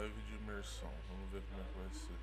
Live de imersão, vamos ver como é que vai ser.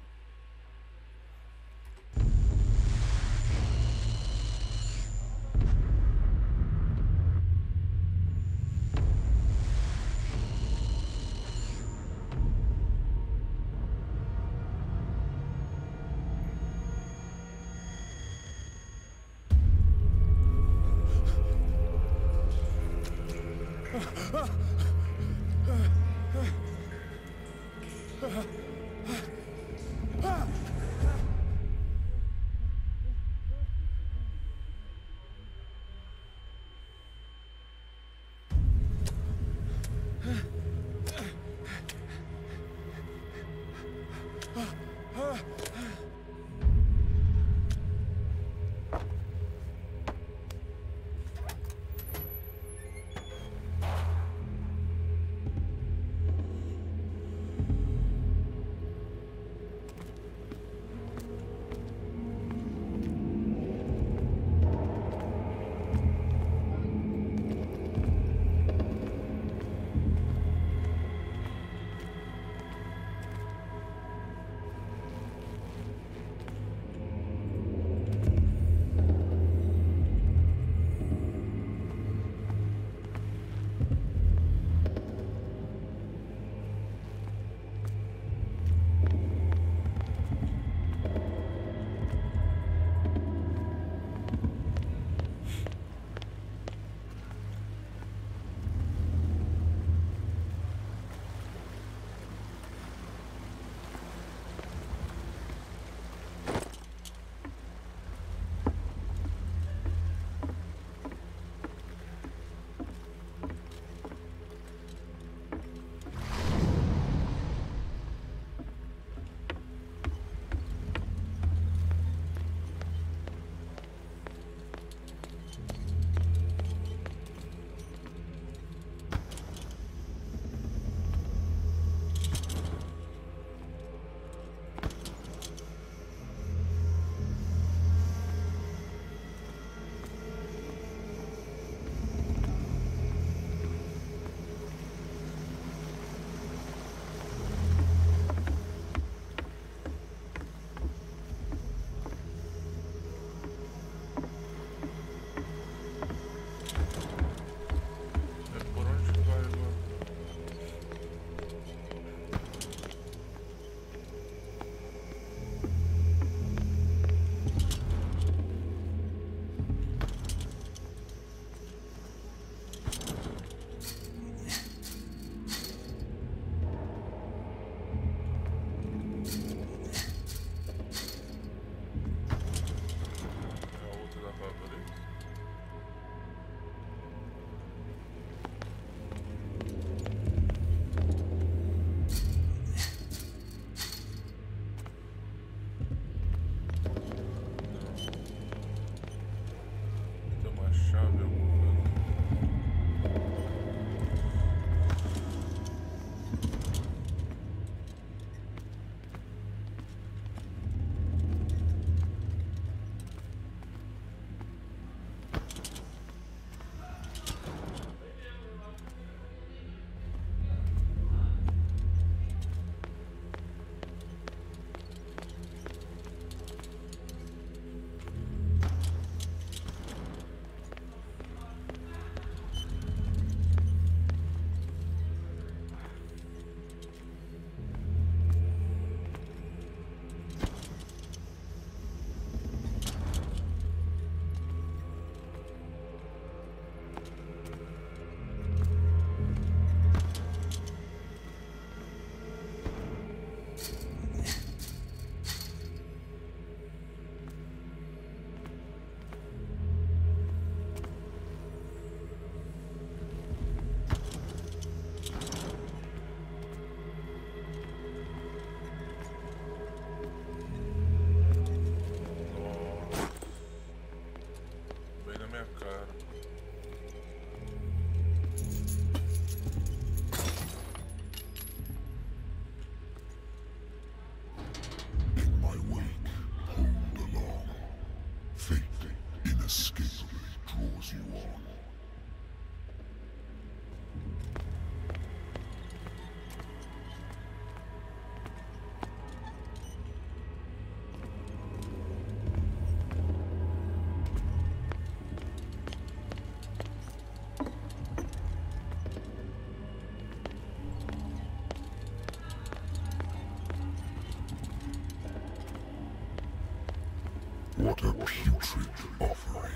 putrid offering.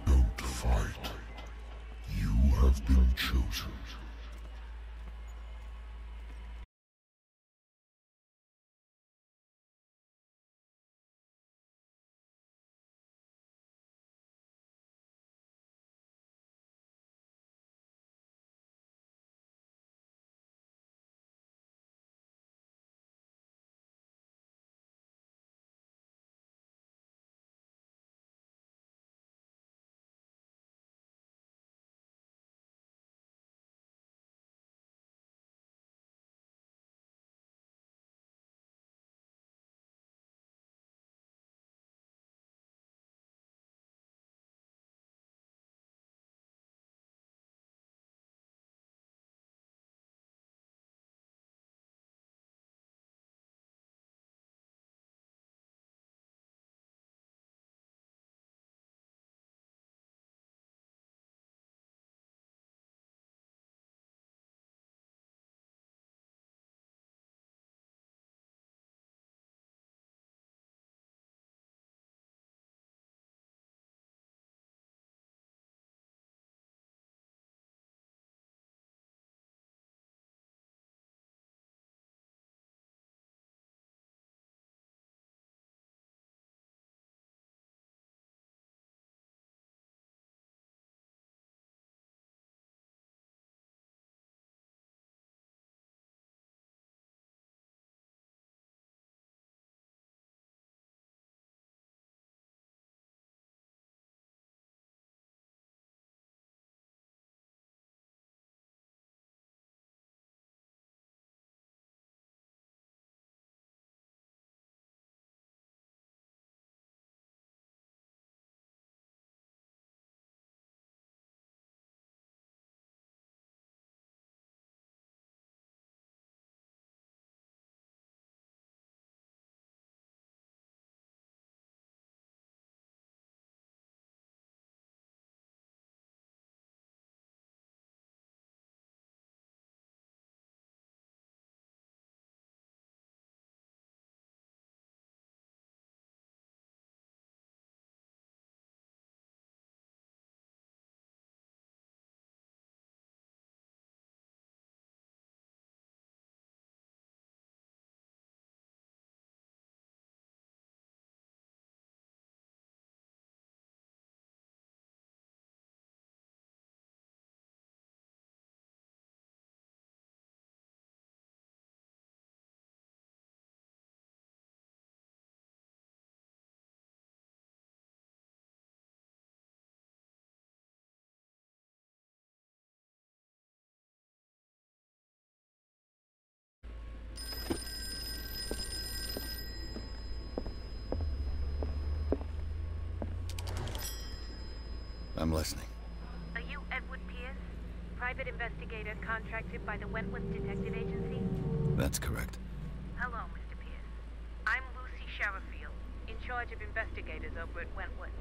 Don't fight. You have been chosen. I'm listening. Are you Edward Pierce? Private investigator contracted by the Wentworth Detective Agency? That's correct. Hello, Mr. Pierce. I'm Lucy Sherifield, in charge of investigators over at Wentworth.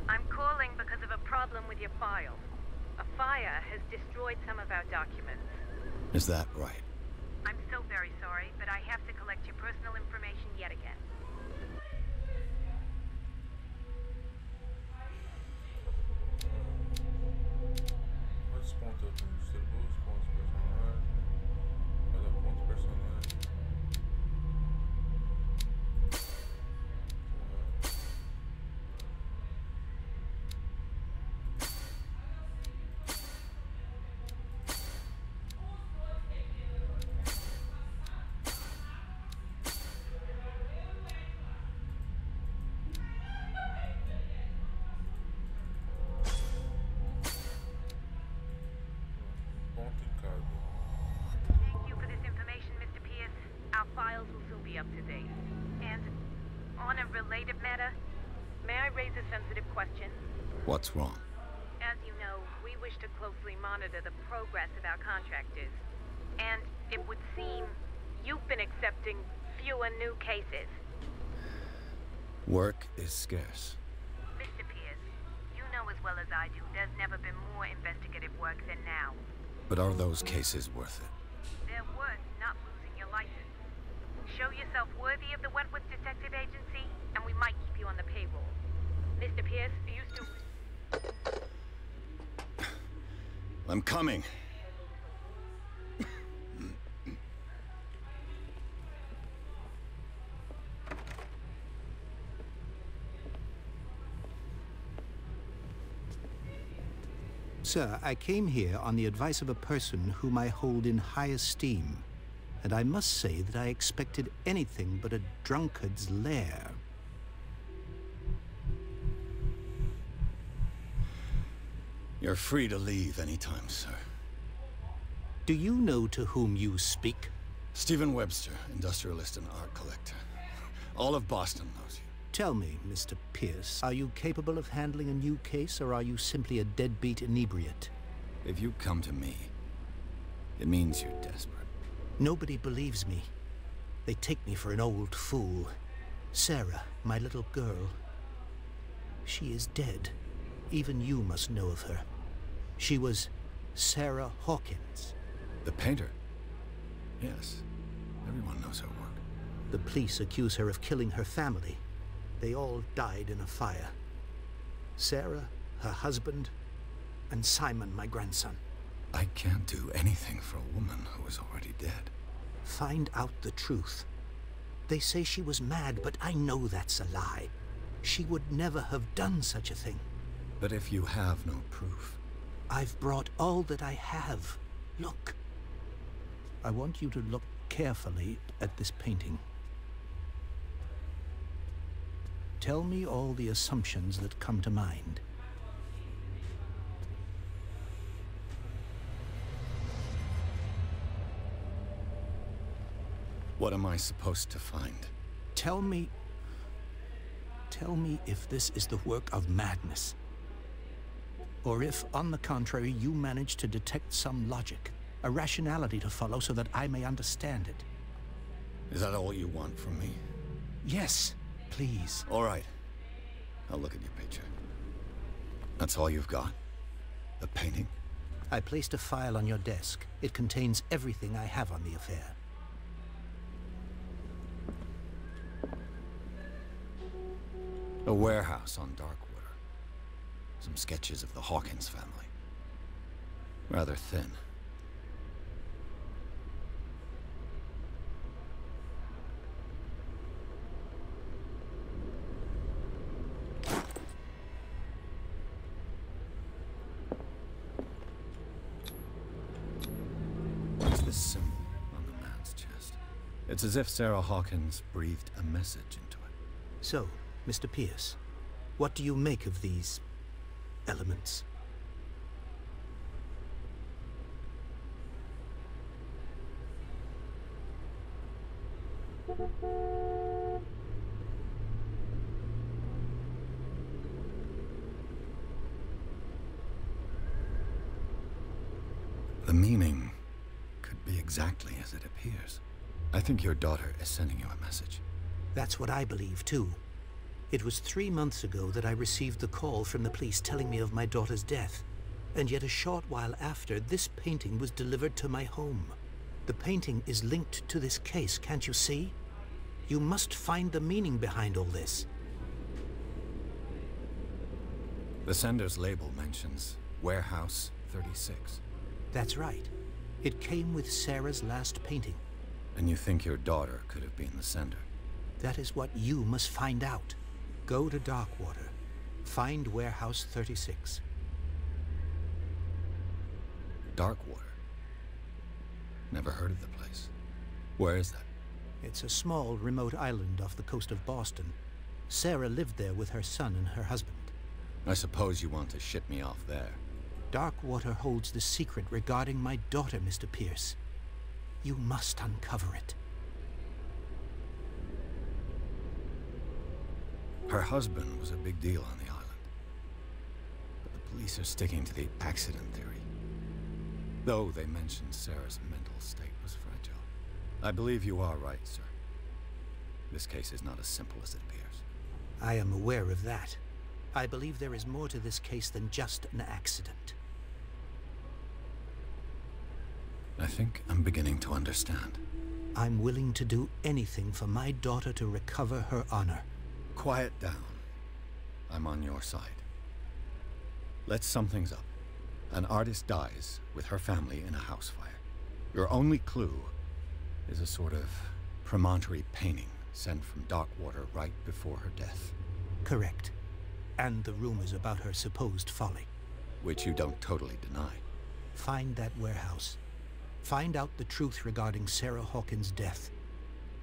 I'm calling because of a problem with your file. A fire has destroyed some of our documents. Is that right? I'm so very sorry, but I have to collect your personal information yet again. Quantos pontos eu tenho? Distribui pontos personagem. Cada ponto personagem. Ponto em cada. Thank you for this information, Mr. Pierce. Our files will soon be up to date. And on a related matter, may I raise a sensitive question? What's wrong? As you know, we wish to closely monitor the progress of our contractors. And it would seem you've been accepting fewer new cases. Work is scarce. Mr. Pierce, you know as well as I do, there's never been more investigative work than now. But are those cases worth it? They're worth not losing your license. Show yourself worthy of the Wentworth Detective Agency, and we might keep you on the payroll. Mr. Pierce, are you still... I'm coming. Sir, I came here on the advice of a person whom I hold in high esteem, and I must say that I expected anything but a drunkard's lair. You're free to leave anytime, sir. Do you know to whom you speak? Stephen Webster, industrialist and art collector. All of Boston knows you. Tell me, Mr. Pierce, are you capable of handling a new case, or are you simply a deadbeat inebriate? If you come to me, it means you're desperate. Nobody believes me. They take me for an old fool. Sarah, my little girl, she is dead. Even you must know of her. She was Sarah Hawkins. The painter? Yes. Everyone knows her work. The police accuse her of killing her family. They all died in a fire. Sarah, her husband, and Simon, my grandson. I can't do anything for a woman who is already dead. Find out the truth. They say she was mad, but I know that's a lie. She would never have done such a thing. But if you have no proof... I've brought all that I have. Look. I want you to look carefully at this painting. Tell me all the assumptions that come to mind. What am I supposed to find? Tell me if this is the work of madness. Or if, on the contrary, you manage to detect some logic, a rationality to follow so that I may understand it. Is that all you want from me? Yes, please. All right. I'll look at your picture. That's all you've got? The painting? I placed a file on your desk. It contains everything I have on the affair. A warehouse on Darkwater. Some sketches of the Hawkins family. Rather thin. What's this symbol on the man's chest? It's as if Sarah Hawkins breathed a message into it. So, Mr. Pierce, what do you make of these elements? The meaning could be exactly as it appears. I think your daughter is sending you a message. That's what I believe, too. It was 3 months ago that I received the call from the police telling me of my daughter's death. And yet a short while after, this painting was delivered to my home. The painting is linked to this case, can't you see? You must find the meaning behind all this. The sender's label mentions Warehouse 36. That's right. It came with Sarah's last painting. And you think your daughter could have been the sender? That is what you must find out. Go to Darkwater. Find Warehouse 36. Darkwater? Never heard of the place. Where is that? It's a small, remote island off the coast of Boston. Sarah lived there with her son and her husband. I suppose you want to ship me off there. Darkwater holds the secret regarding my daughter, Mr. Pierce. You must uncover it. Her husband was a big deal on the island. But the police are sticking to the accident theory. Though they mentioned Sarah's mental state was fragile. I believe you are right, sir. This case is not as simple as it appears. I am aware of that. I believe there is more to this case than just an accident. I think I'm beginning to understand. I'm willing to do anything for my daughter to recover her honor. Quiet down. I'm on your side. Let's sum things up. An artist dies with her family in a house fire. Your only clue is a sort of promontory painting sent from Darkwater right before her death. Correct. And the rumors about her supposed folly. Which you don't totally deny. Find that warehouse. Find out the truth regarding Sarah Hawkins' death.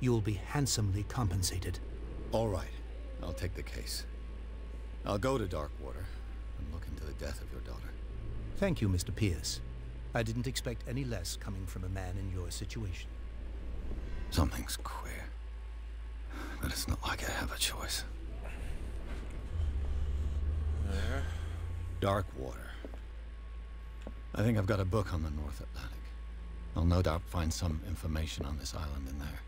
You'll be handsomely compensated. All right. I'll take the case. I'll go to Darkwater and look into the death of your daughter. Thank you, Mr. Pierce. I didn't expect any less coming from a man in your situation. Something's queer. But it's not like I have a choice. É. Darkwater. I think I've got a book on the North Atlantic. I'll no doubt find some information on this island in there.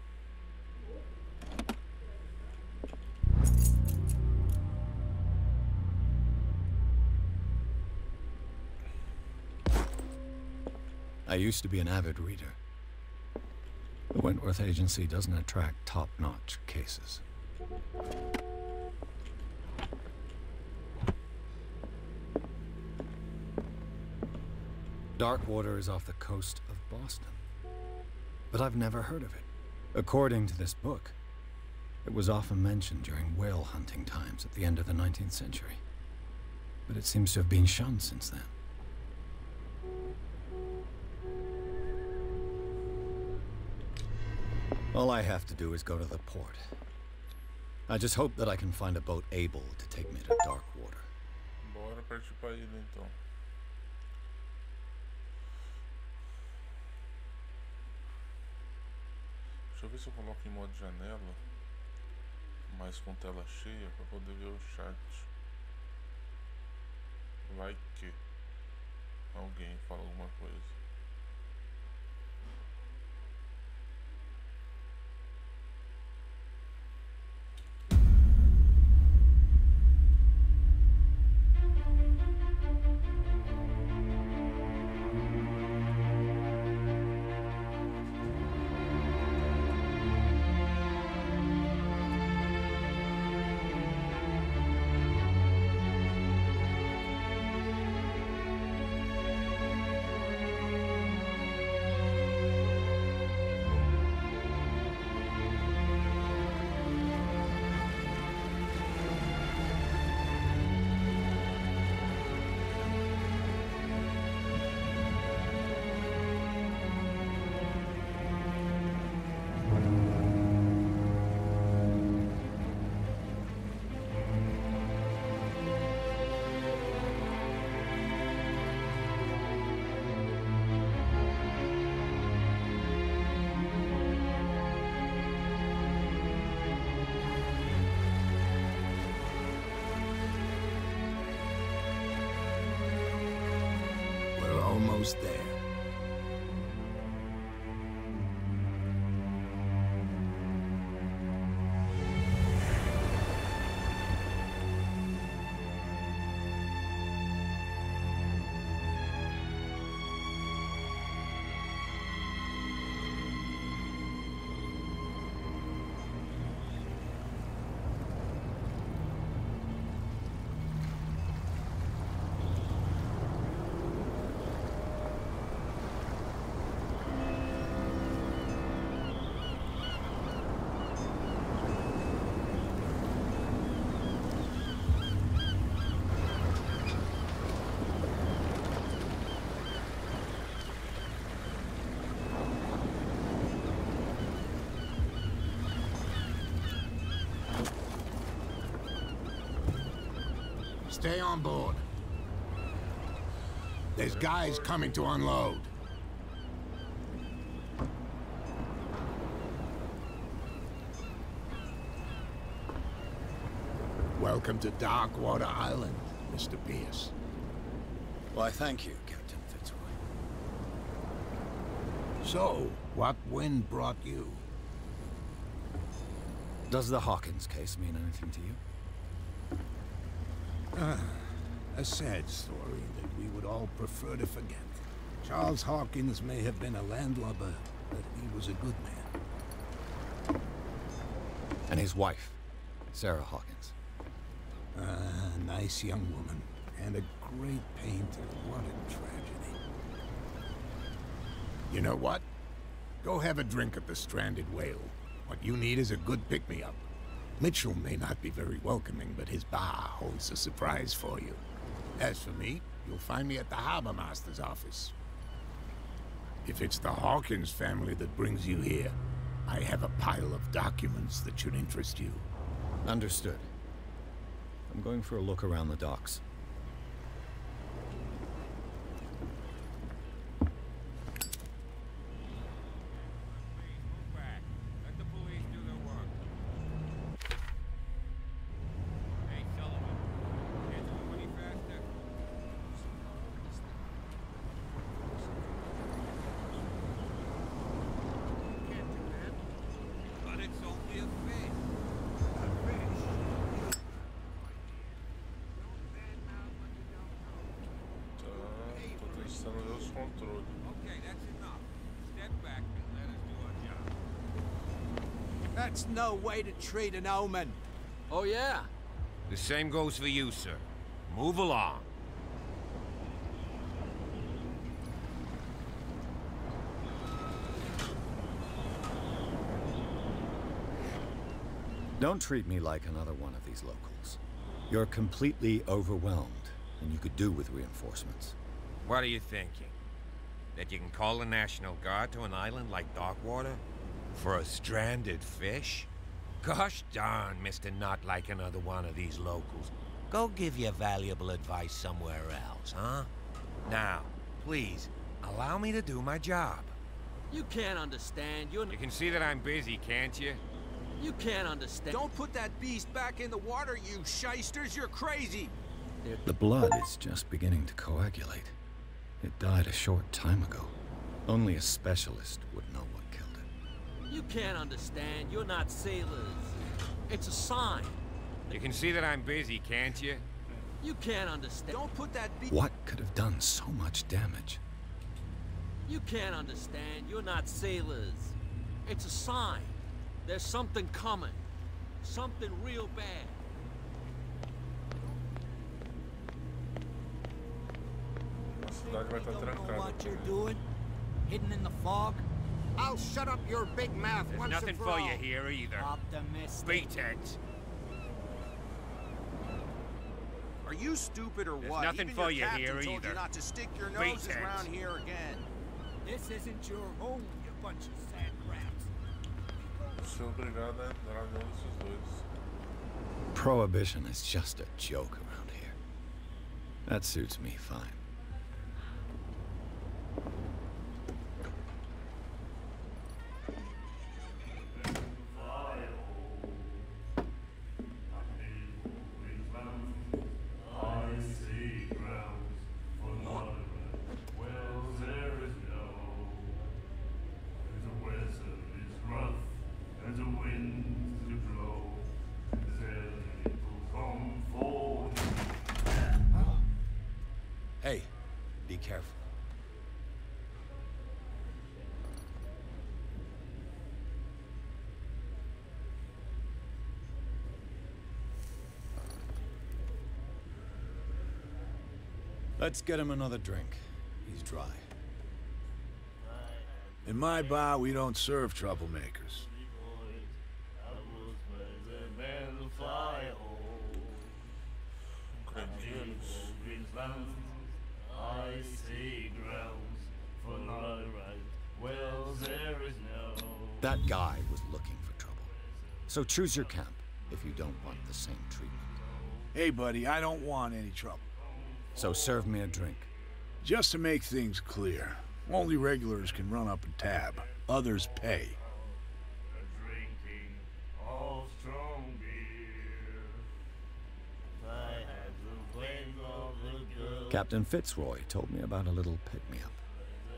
I used to be an avid reader. The Wentworth Agency doesn't attract top-notch cases. Darkwater is off the coast of Boston. But I've never heard of it. According to this book, it was often mentioned during whale hunting times at the end of the 19th century. But it seems to have been shunned since then. All I have to do is go to the port. I just hope that I can find a boat able to take me to Darkwater. Bora partir pra ilha então. Deixa eu ver se eu coloco em modo janela, mas com tela cheia, para poder ver o chat. Vai que alguém fala alguma coisa. Almost there. Stay on board. There's guys coming to unload. Welcome to Darkwater Island, Mr. Pierce. Why, thank you, Captain Fitzroy. So, what wind brought you? Does the Hawkins case mean anything to you? A sad story that we would all prefer to forget. Charles Hawkins may have been a landlubber, but he was a good man. And his wife, Sarah Hawkins. A nice young woman, and a great painter. What a tragedy. You know what? Go have a drink at the Stranded Whale. What you need is a good pick-me-up. Mitchell may not be very welcoming, but his bar holds a surprise for you. As for me, you'll find me at the Harbor Master's office. If it's the Hawkins family that brings you here, I have a pile of documents that should interest you. Understood. I'm going for a look around the docks. That's no way to treat an omen. Oh, yeah? The same goes for you, sir. Move along. Don't treat me like another one of these locals. You're completely overwhelmed, and you could do with reinforcements. What are you thinking? That you can call the National Guard to an island like Darkwater? For a stranded fish? Gosh darn, Mr. Not like another one of these locals. Go give your valuable advice somewhere else, huh? Now, please, allow me to do my job. You can't understand. You can see that I'm busy, can't you? You can't understand. Don't put that beast back in the water, you shysters! You're crazy! The blood is just beginning to coagulate. It died a short time ago. Only a specialist would know what killed it. You can't understand. You're not sailors. It's a sign. You can see that I'm busy, can't you? You can't understand. Don't put that beast... What could have done so much damage? You can't understand. You're not sailors. It's a sign. There's something coming. Something real bad. A cidade vai estar Don't know trancada. what you're doing? Hidden in the fog? I'll shut up your big mouth There's once nothing and for for all. you here either. Optimistic. Beat it. Are you stupid or There's what? nothing Even for your you captain here told either. you not to stick your Beat noses it. around here again. This isn't your home, you bunch of sand crabs. Sou obrigado a dar a mão desses dois. Prohibition is just a joke around here. That suits me fine. Hey, be careful. Let's get him another drink. He's dry. In my bar, we don't serve troublemakers. That guy was looking for trouble. So choose your camp if you don't want the same treatment. Hey, buddy, I don't want any trouble. So serve me a drink. Just to make things clear, only regulars can run up a tab. Others pay. Captain Fitzroy told me about a little pick-me-up.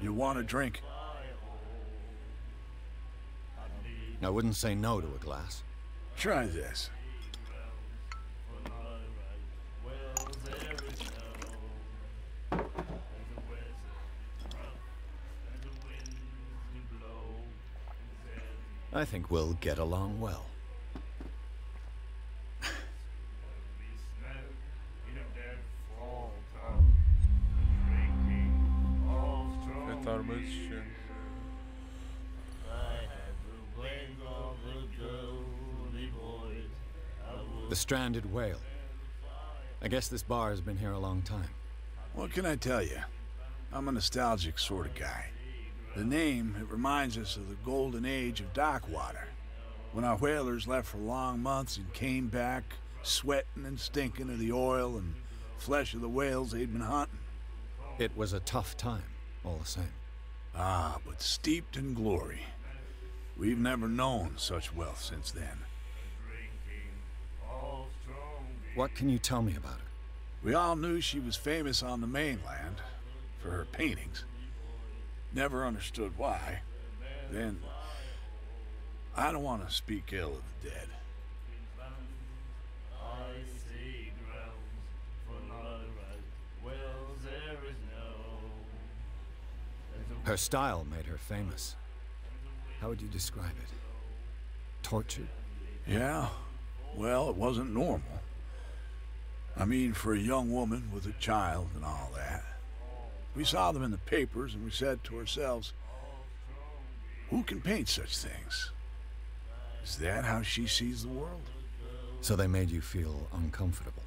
You want a drink? I wouldn't say no to a glass. Try this. I think we'll get along well. Afetaram o meu destino. The stranded whale. I guess this bar has been here a long time. What can I tell you? I'm a nostalgic sort of guy. The name, it reminds us of the golden age of dock water, when our whalers left for long months and came back sweating and stinking of the oil and flesh of the whales they'd been hunting. It was a tough time, all the same. Ah, but steeped in glory. We've never known such wealth since then. What can you tell me about her? We all knew she was famous on the mainland for her paintings. Never understood why. Then, I don't want to speak ill of the dead. Her style made her famous. How would you describe it? Tortured? Yeah, well, it wasn't normal. I mean, for a young woman with a child and all that. We saw them in the papers and we said to ourselves, who can paint such things? Is that how she sees the world? So they made you feel uncomfortable?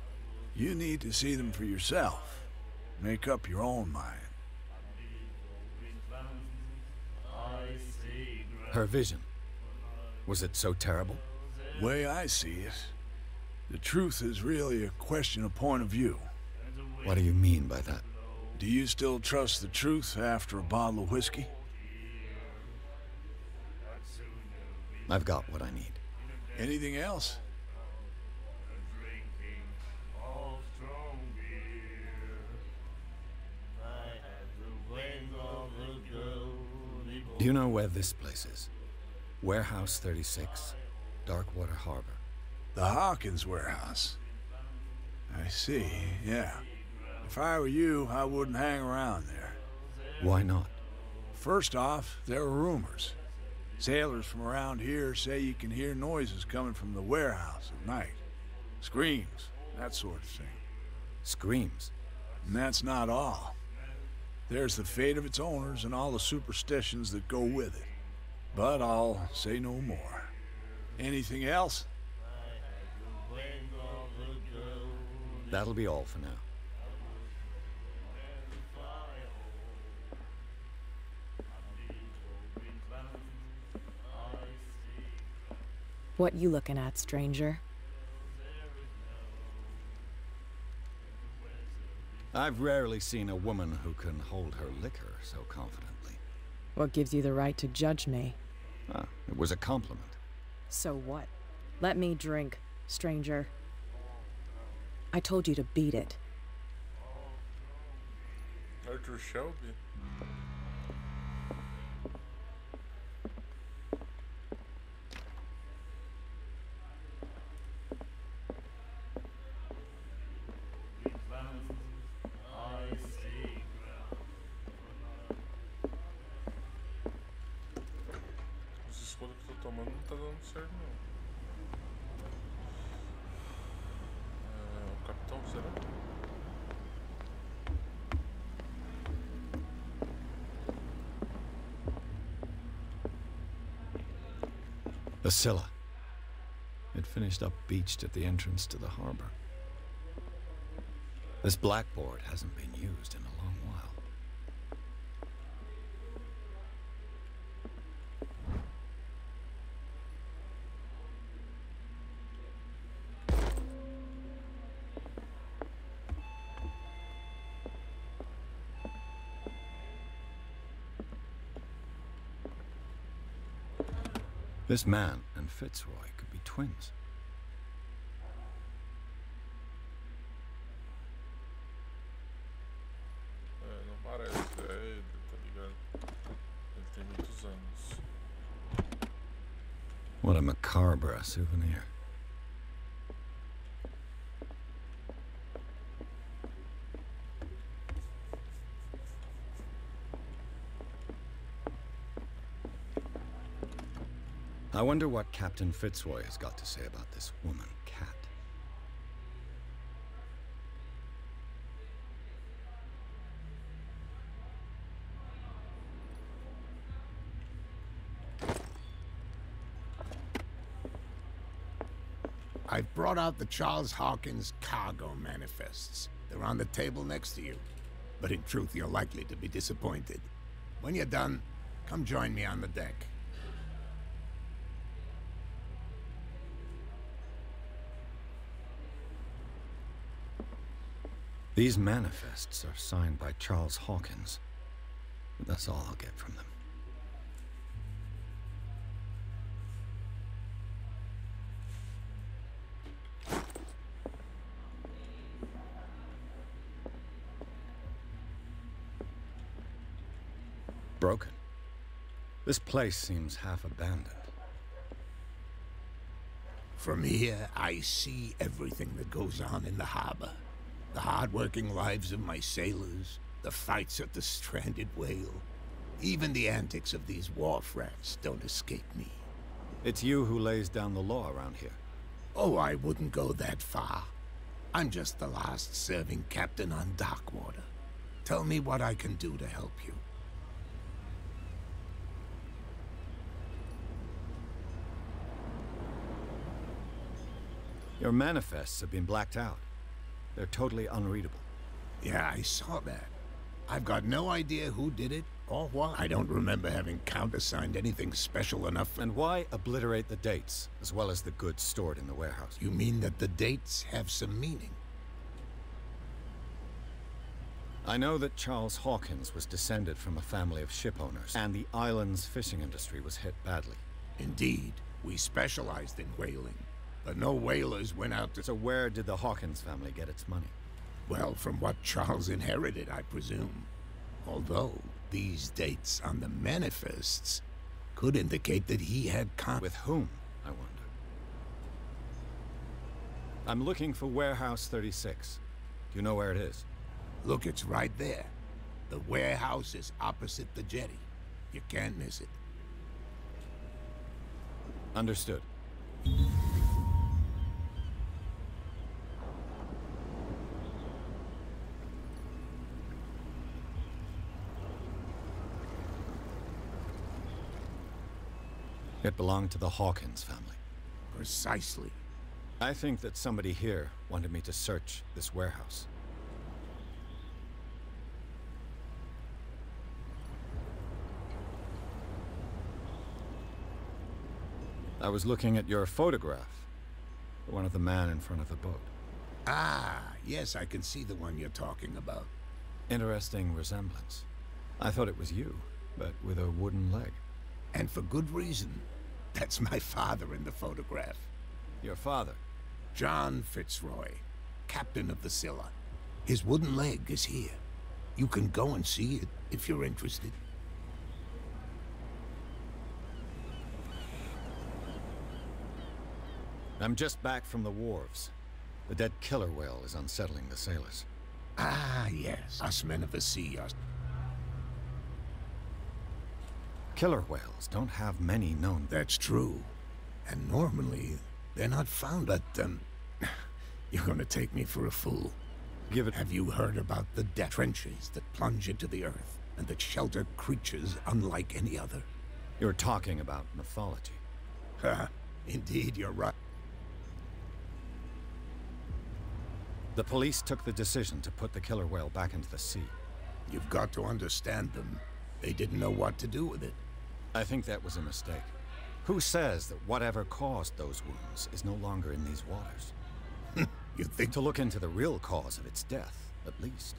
You need to see them for yourself. Make up your own mind. Her vision. Was it so terrible? Way I see it, the truth is really a question of point of view. What do you mean by that? Do you still trust the truth after a bottle of whiskey? I've got what I need. Anything else? Do you know where this place is? Warehouse 36, Darkwater Harbor. The Hawkins warehouse. I see, yeah. If I were you, I wouldn't hang around there. Why not? First off, there are rumors. Sailors from around here say you can hear noises coming from the warehouse at night. Screams, that sort of thing. Screams? And that's not all. There's the fate of its owners and all the superstitions that go with it. But I'll say no more. Anything else? That'll be all for now. What you looking at, stranger? I've rarely seen a woman who can hold her liquor so confidently. What gives you the right to judge me? Ah, it was a compliment. So what? Let me drink, stranger. I told you to beat it. Arthur Shelby. Essa escolha que eu tô tomando não tá dando certo não. O capitão, será? The Scylla. It finished up beached at the entrance to the harbor. This blackboard hasn't been used in a long while. This man and Fitzroy could be twins. Não parece, ele, tá ligado? Ele tem muitos anos. What a macabre souvenir. I wonder what Captain Fitzroy has got to say about this woman, Cat. I've brought out the Charles Hawkins cargo manifests. They're on the table next to you. But in truth, you're likely to be disappointed. When you're done, come join me on the deck. These manifests are signed by Charles Hawkins. But that's all I'll get from them. Broken. This place seems half abandoned. From here, I see everything that goes on in the harbor. The hard-working lives of my sailors, the fights at the stranded whale. Even the antics of these wharf rats don't escape me. It's you who lays down the law around here. Oh, I wouldn't go that far. I'm just the last serving captain on Darkwater. Tell me what I can do to help you. Your manifests have been blacked out. They're totally unreadable. Yeah, I saw that. I've got no idea who did it or why. I don't remember having countersigned anything special enough for... And why obliterate the dates, as well as the goods stored in the warehouse? You mean that the dates have some meaning? I know that Charles Hawkins was descended from a family of ship owners, and the island's fishing industry was hit badly. Indeed. We specialized in whaling. But no whalers went out to... So where did the Hawkins family get its money? Well, from what Charles inherited, I presume. Although, these dates on the manifests could indicate that he had With whom, I wonder? I'm looking for Warehouse 36. Do you know where it is? Look, it's right there. The warehouse is opposite the jetty. You can't miss it. Understood. It belonged to the Hawkins family. Precisely. I think that somebody here wanted me to search this warehouse. I was looking at your photograph. The one of the man in front of the boat. Ah, yes, I can see the one you're talking about. Interesting resemblance. I thought it was you, but with a wooden leg. And for good reason. That's my father in the photograph. Your father? John Fitzroy, captain of the Scylla. His wooden leg is here. You can go and see it if you're interested. I'm just back from the wharves. The dead killer whale is unsettling the sailors. Ah, yes. Us men of the sea are... Killer whales don't have many known... That's true. And normally, they're not found, but, you're gonna take me for a fool. Have you heard about the death trenches that plunge into the earth, and that shelter creatures unlike any other? You're talking about mythology. Ha, indeed, you're right. The police took the decision to put the killer whale back into the sea. You've got to understand them. They didn't know what to do with it. I think that was a mistake. Who says that whatever caused those wounds is no longer in these waters? You think... To look into the real cause of its death, at least.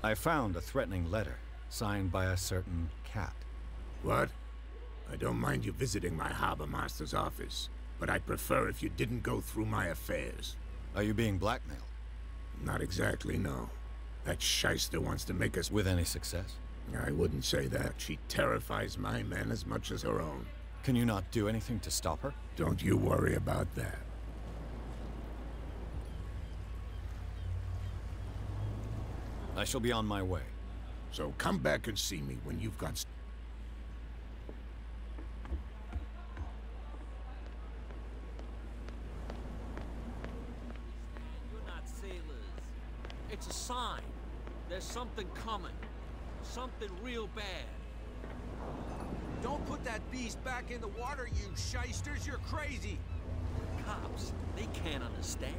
I found a threatening letter, signed by a certain Cat. What? I don't mind you visiting my harbor master's office, but I'd prefer if you didn't go through my affairs. Are you being blackmailed? Not exactly, no. That shyster wants to make us... With any success? I wouldn't say that. She terrifies my men as much as her own. Can you not do anything to stop her? Don't you worry about that. I shall be on my way. So come back and see me when you've got... There's something coming. Something real bad. Don't put that beast back in the water, you shysters. You're crazy. Cops, they can't understand.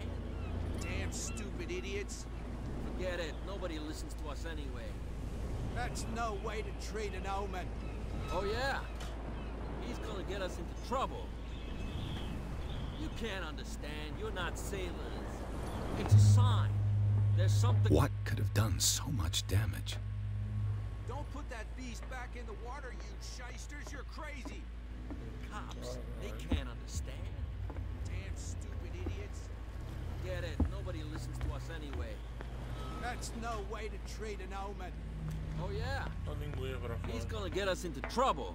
Damn stupid idiots. Forget it. Nobody listens to us anyway. That's no way to treat an omen. Oh, yeah? He's gonna get us into trouble. You can't understand. You're not sailors. It's a sign. There's something... What could have done so much damage? Don't put that beast back in the water, you shysters. You're crazy. Cops, they can't understand. Damn stupid idiots. Forget it. Nobody listens to us anyway. That's no way to treat an omen. Oh, yeah? A linguinha pra fora. He's gonna get us into trouble.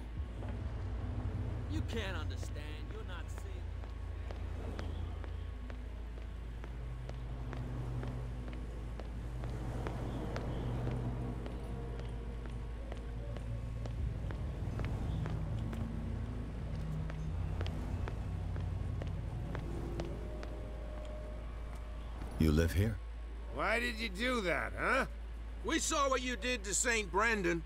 You can't understand. You're not sailors. You live here? Why did you do that, huh? We saw what you did to St. Brendan.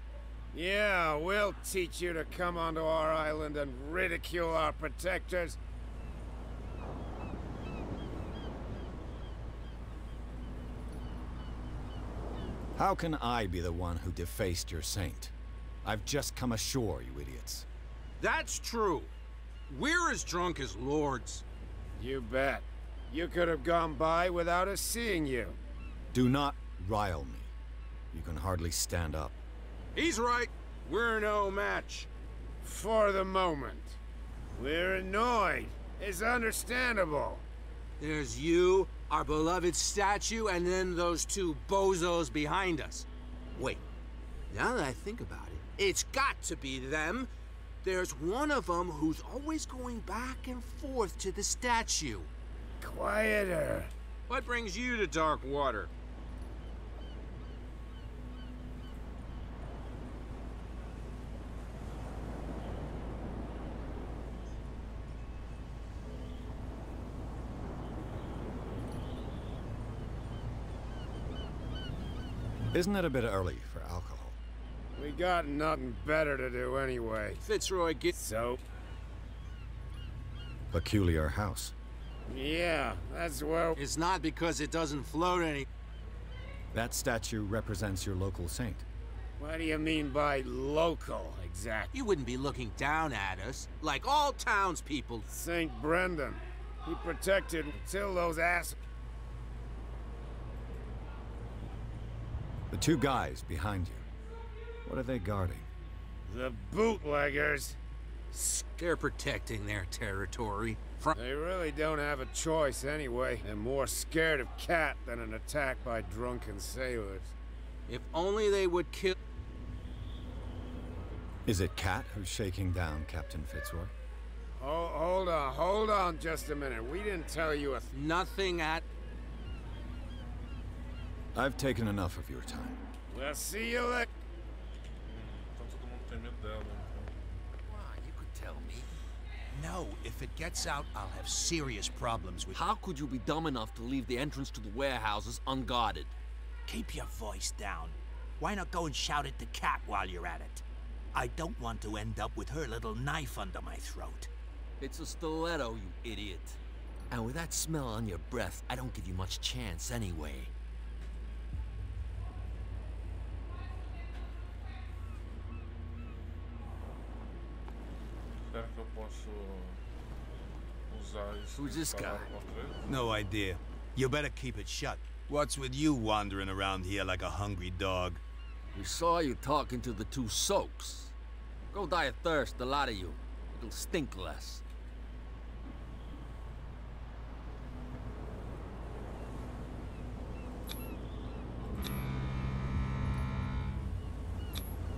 Yeah, we'll teach you to come onto our island and ridicule our protectors. How can I be the one who defaced your saint? I've just come ashore, you idiots. That's true. We're as drunk as lords. You bet. You could have gone by without us seeing you. Do not rile me. You can hardly stand up. He's right. We're no match. For the moment. We're annoyed. It's understandable. There's you, our beloved statue, and then those two bozos behind us. Wait, now that I think about it, it's got to be them. There's one of them who's always going back and forth to the statue. Quieter. What brings you to dark water? Isn't it a bit early for alcohol? We got nothing better to do anyway. Fitzroy gets... So? Peculiar house. Yeah, that's well... It's not because it doesn't float any... That statue represents your local saint. What do you mean by local, exactly? You wouldn't be looking down at us, like all townspeople. St. Brendan. He protected until those ass... The two guys behind you. What are they guarding? The bootleggers. They're protecting their territory. They really don't have a choice anyway. They're more scared of Cat than an attack by drunken sailors. If only they would kill... Is it Cat who's shaking down Captain Fitzroy? Oh, hold on just a minute. We didn't tell you a... Nothing at... I've taken enough of your time. We'll see you later. Então todo mundo tem medo dela, então. Wow, you could tell me. No, if it gets out, I'll have serious problems with... How could you be dumb enough to leave the entrance to the warehouses unguarded? Keep your voice down. Why not go and shout at the cat while you're at it? I don't want to end up with her little knife under my throat. It's a stiletto, you idiot. And with that smell on your breath, I don't give you much chance anyway. Será que eu posso usar isso? Who's this guy? Contra ele? No idea. You better keep it shut. What's with you wandering around here like a hungry dog? We saw you talking to the two soaks. Go die of thirst, the lot of you. It'll stink less.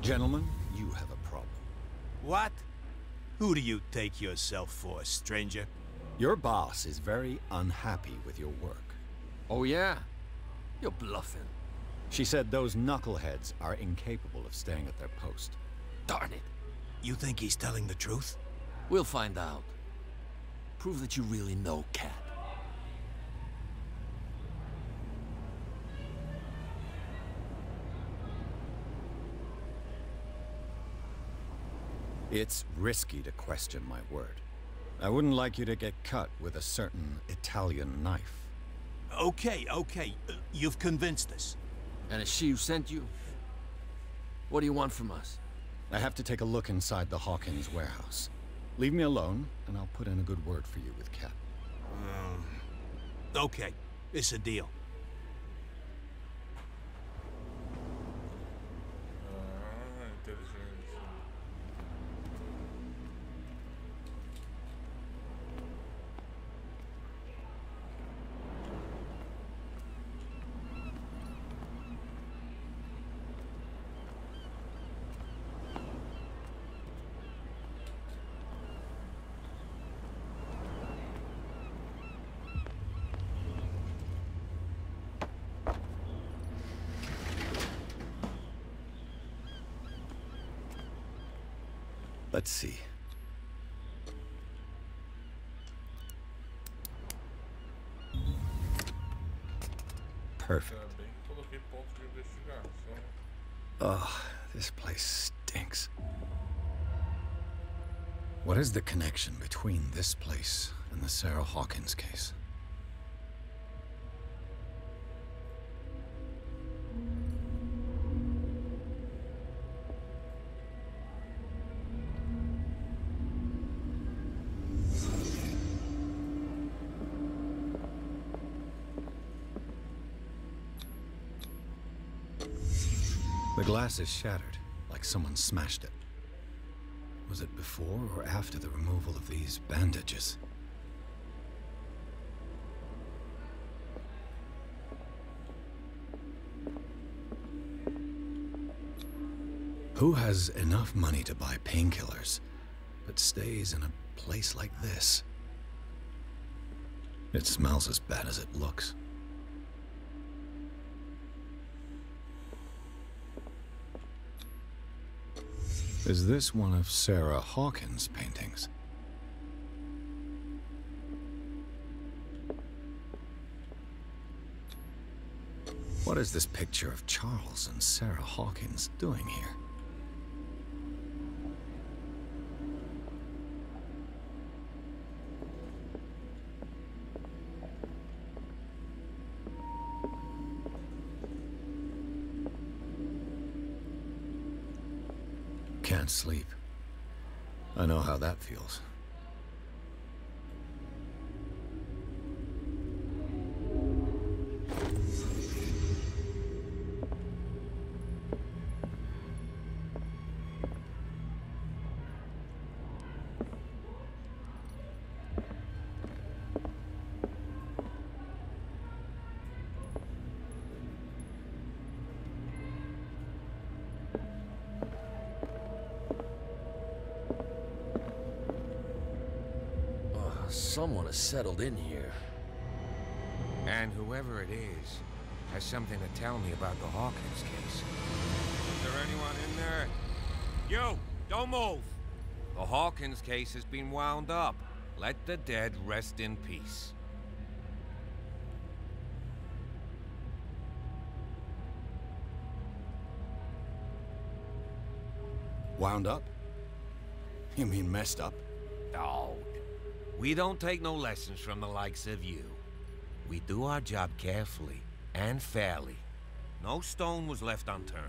Gentlemen, you have a problem. What? Who do you take yourself for, stranger? Your boss is very unhappy with your work. Oh yeah? You're bluffing. She said those knuckleheads are incapable of staying at their post. Darn it. You think he's telling the truth? We'll find out. Prove that you really know Cat. It's risky to question my word. I wouldn't like you to get cut with a certain Italian knife. Okay. You've convinced us. And it's she who sent you? What do you want from us? I have to take a look inside the Hawkins warehouse. Leave me alone, and I'll put in a good word for you with Cat. Okay, it's a deal. Inteligência. Let's see. Perfect. Coloquei pontos de investigação. Oh, this place stinks. What is the connection between this place and the Sarah Hawkins case? The glass is shattered, like someone smashed it. Was it before or after the removal of these bandages? Who has enough money to buy painkillers, but stays in a place like this? It smells as bad as it looks. Is this one of Sarah Hawkins' paintings? What is this picture of Charles and Sarah Hawkins doing here? Can't sleep. I know how that feels. Someone has settled in here. And whoever it is has something to tell me about the Hawkins case. Is there anyone in there? You! Don't move! The Hawkins case has been wound up. Let the dead rest in peace. Wound up? You mean messed up? No. We don't take no lessons from the likes of you. We do our job carefully and fairly. No stone was left unturned.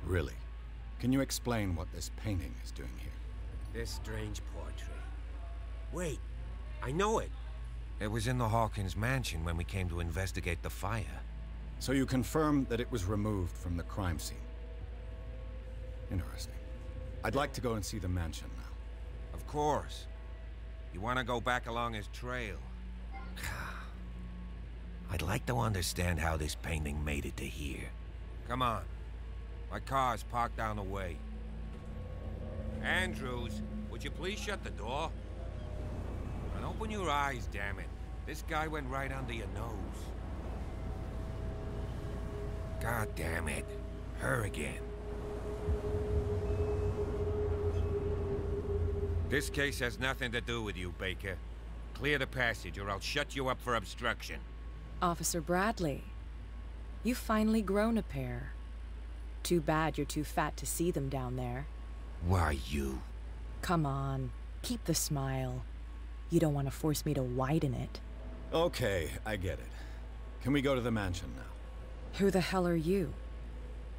Really? Can you explain what this painting is doing here? This strange portrait. Wait, I know it. It was in the Hawkins mansion when we came to investigate the fire. So you confirm that it was removed from the crime scene? Interesting. I'd like to go and see the mansion now. Of course. You want to go back along his trail? I'd like to understand how this painting made it to here. Come on. My car's parked down the way. Andrews, would you please shut the door? And open your eyes, damn it. This guy went right under your nose. God damn it. Her again. This case has nothing to do with you, Baker. Clear the passage, or I'll shut you up for obstruction. Officer Bradley, you've finally grown a pair. Too bad you're too fat to see them down there. Why, you? Come on, keep the smile. You don't want to force me to widen it. Okay, I get it. Can we go to the mansion now? Who the hell are you?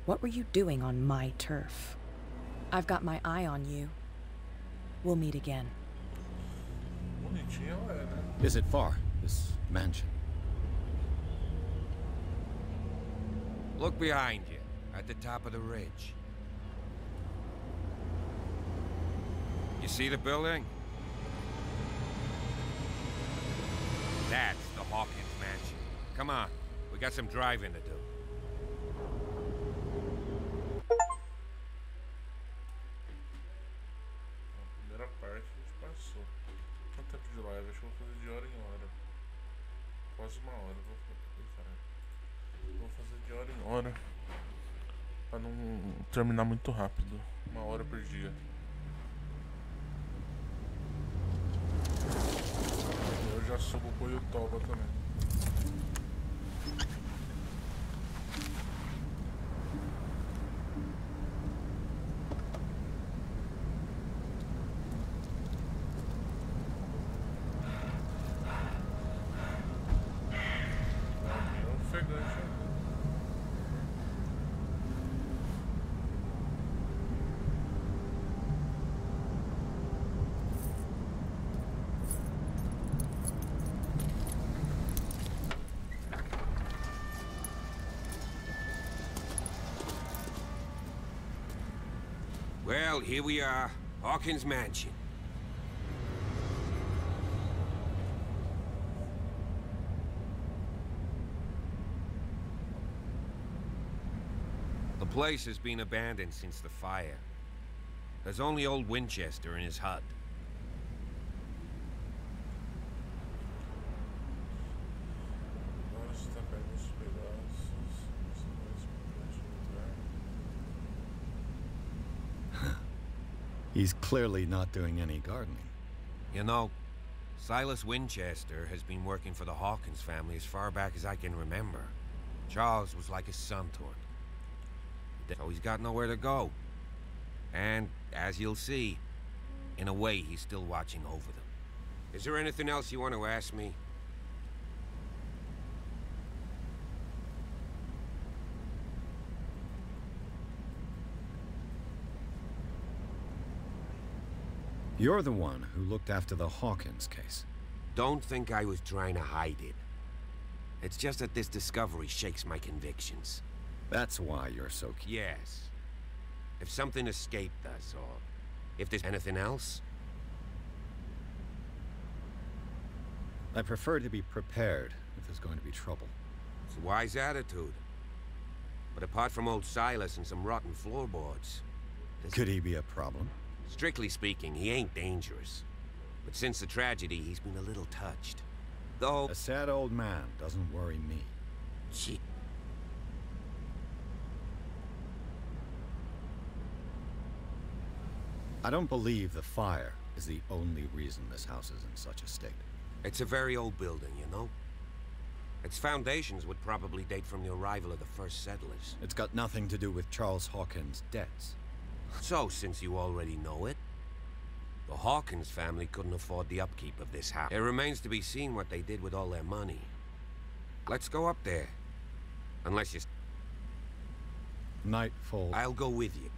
What were you doing on my turf? I've got my eye on you. We'll meet again. Is it far, this mansion? Look behind you, at the top of the ridge. You see the building? That's the Hawkins mansion. Come on, we got some driving to do. A primeira parte a gente passou. Quanto tempo de live? Acho que eu vou fazer de hora em hora. Quase uma hora. Vou fazer de hora em hora. Pra não terminar muito rápido. 1 hora por dia. Eu já subo o Boiutoba também. Well, here we are, Hawkins Mansion. The place has been abandoned since the fire. There's only old Winchester in his hut. He's clearly not doing any gardening. You know, Silas Winchester has been working for the Hawkins family as far back as I can remember. Charles was like his son to him. So he's got nowhere to go. And, as you'll see, in a way, he's still watching over them. Is there anything else you want to ask me? You're the one who looked after the Hawkins case. Don't think I was trying to hide it. It's just that this discovery shakes my convictions. That's why you're so keen. Yes. If something escaped us, or if there's anything else. I prefer to be prepared if there's going to be trouble. It's a wise attitude. But apart from old Silas and some rotten floorboards... Could he be a problem? Strictly speaking, he ain't dangerous. But since the tragedy, he's been a little touched. Though... A sad old man doesn't worry me. Gee. I don't believe the fire is the only reason this house is in such a state. It's a very old building, you know? Its foundations would probably date from the arrival of the first settlers. It's got nothing to do with Charles Hawkins' debts. So, since you already know it, the Hawkins family couldn't afford the upkeep of this house. It remains to be seen what they did with all their money. Let's go up there. Unless you... Night falls. I'll go with you.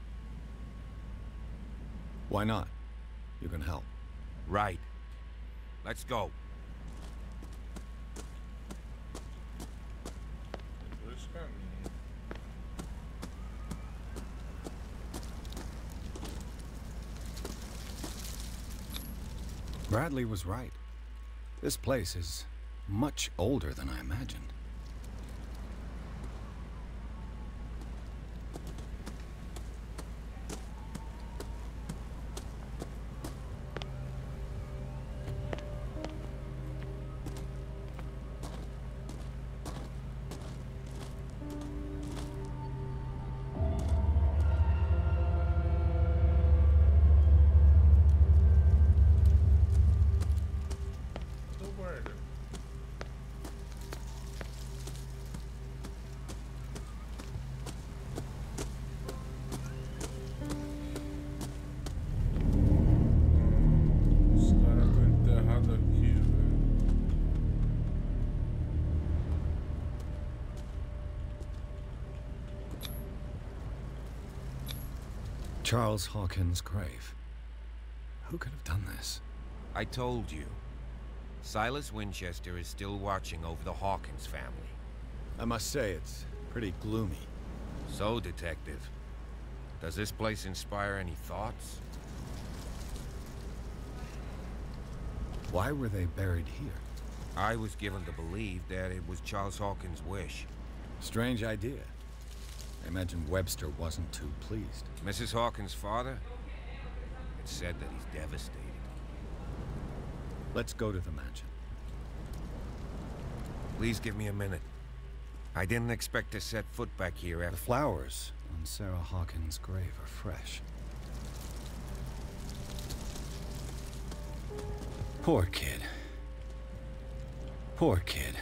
Why not? You can help. Right. Let's go. Bradley was right. This place is much older than I imagined. Charles Hawkins' grave. Who could have done this? I told you. Silas Winchester is still watching over the Hawkins family. I must say, it's pretty gloomy. So, Detective, does this place inspire any thoughts? Why were they buried here? I was given to believe that it was Charles Hawkins' wish. Strange idea. I imagine Webster wasn't too pleased. Mrs. Hawkins' father? It's said that he's devastated. Let's go to the mansion. Please give me a minute. I didn't expect to set foot back here after... The flowers on Sarah Hawkins' grave are fresh. Poor kid. Poor kid.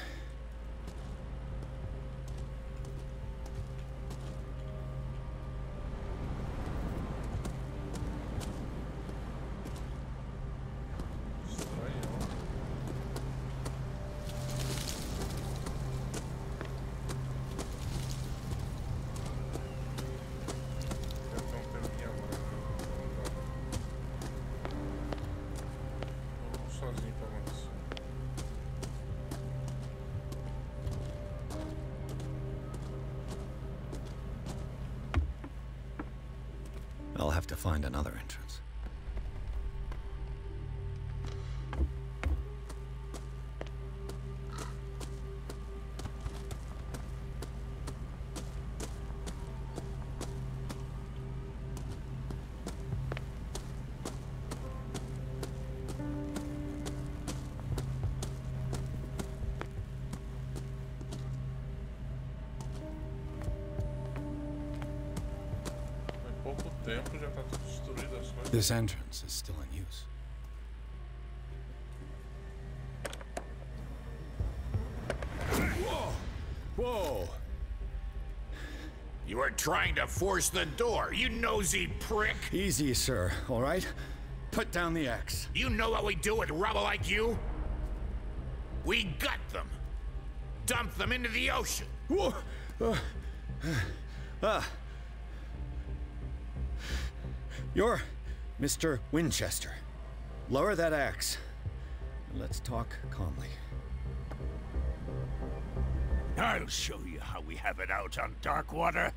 I'll have to find another entrance. This entrance is still in use. Whoa! Whoa! You are trying to force the door, you nosy prick! Easy, sir, all right? Put down the axe. You know what we do with rubble like you? We gut them! Dump them into the ocean! Whoa! You're Mr. Winchester. Lower that axe. And let's talk calmly. I'll show you how we have it out on Darkwater.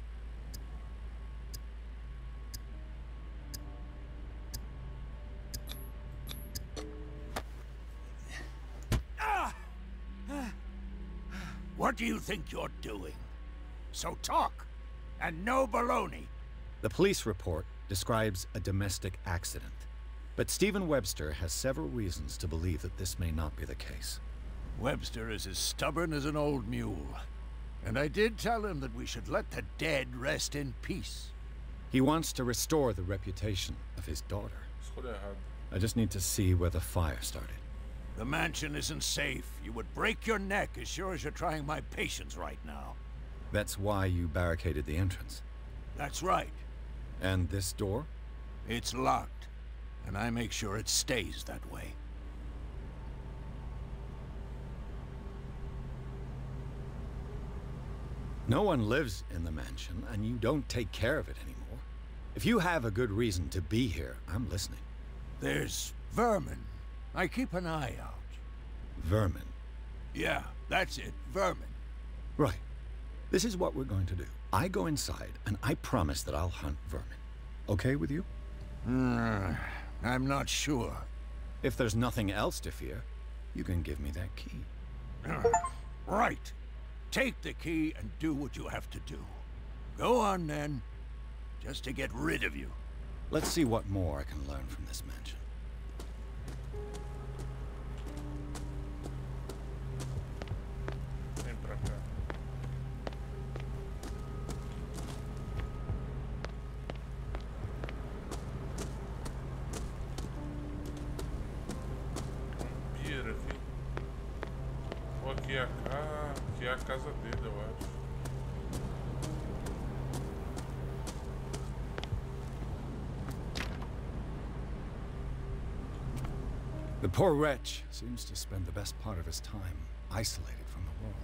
What do you think you're doing? So talk, and no baloney. The police report describes a domestic accident, but Stephen Webster has several reasons to believe that this may not be the case. Webster is as stubborn as an old mule, and I did tell him that we should let the dead rest in peace. He wants to restore the reputation of his daughter. I just need to see where the fire started. The mansion isn't safe. You would break your neck as sure as you're trying my patience right now. That's why you barricaded the entrance. That's right. And this door? It's locked, and I make sure it stays that way. No one lives in the mansion, and you don't take care of it anymore. If you have a good reason to be here, I'm listening. There's vermin. I keep an eye out. Vermin? Yeah, that's it, vermin. Right. This is what we're going to do. I go inside, and I promise that I'll hunt vermin. Okay with you? I'm not sure. If there's nothing else to fear, you can give me that key. Right. Take the key and do what you have to do. Go on, then. Just to get rid of you. Let's see what more I can learn from this mansion. Aqui é a casa dele, eu acho. The poor wretch seems to spend the best part of his time isolated from the world.